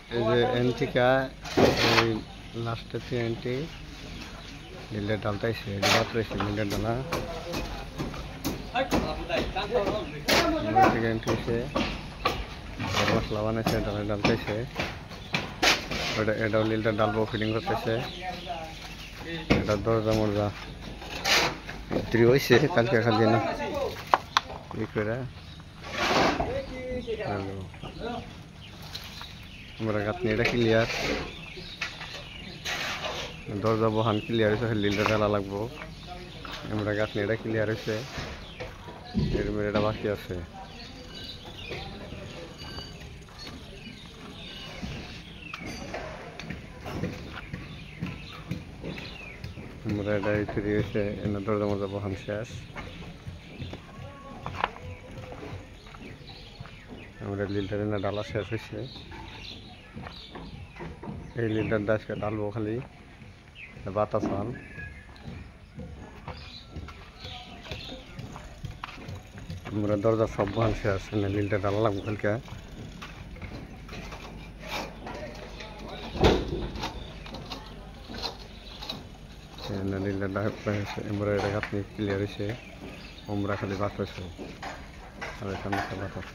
এই যে এনটিকা এই লাস্টের যে এনটি নীলের ডালটাইছে মাত্র এসে নীলের ডালা এনটি এসে মশলা বানাইছে ডালের ডালটাইছে ওটা এটাও নীলটা ডালবো ফিটিং করতেছে এটা দরজা মরজা বিক্রি হয়েছে কালকে খালি না ই করে আমরা গাঁথনি এটা ক্লিয়ার দরজা বহান ক্লিয়ার হয়েছে লিলটা ঢালা লাগবো আমরা গাঁথনি এটা ক্লিয়ার হয়েছে এর এটা বাকি আছে আমরা এটা ফিরে হয়েছে এনে দরজা মরজা বহান শেষ আমরা লিলটার এনে ডালা শেষ হয়েছে এই লিলটার দাসকে ডালবো খালি বাতাস আন আমরা দরজা সব বহান শেষ এনে লিলটা ডালা লাগবো কালকে লিলটা ডালা আমরা এটা গাঁথনি ক্লিয়ার হয়েছে আমরা খালি বাতাস আর এখানে বাতাস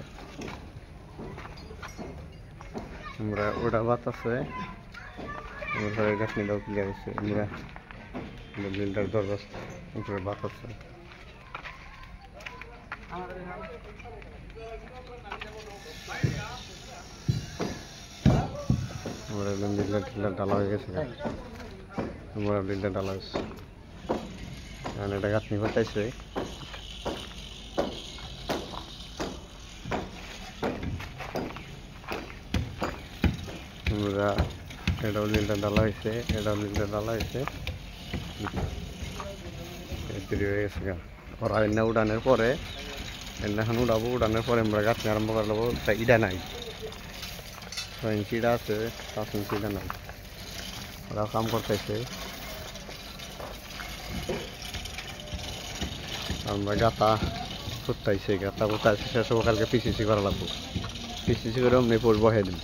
আমরা ওটা বাতাসে আমরা গাঁথনিটাও ক্লিয়ার হয়েছে আমরা লিলটার দরজা উপরে বাতাসে আমরা লিলটার ডালা হয়ে গেছে আমরা লিলটার ডালা হয়েছে এটা গাঁথনি করতেছে আমরা এটাও লিলটা ডালা হয়েছে এটাও লিলটা ডালা হয়েছে দেরি হয়ে গেছে গা ওরা এনে উড়ানোর পরে এখানে উড়াবো উড়ানোর পরে আমরা গাঁথনি আরম্ভ করে নেবো তাই ইটা নাই 6 ইঞ্চি ইটা আছে 5 ইঞ্চি ইটা নাই ওরা কাম করতেছে আমরা গাঁথা ফুটাইছে গাঁথা ফুটাইছে শেষ হবো কালকে পিসিসি করা লাগবো পিসিসি করে অমনি পড়বো হেদিন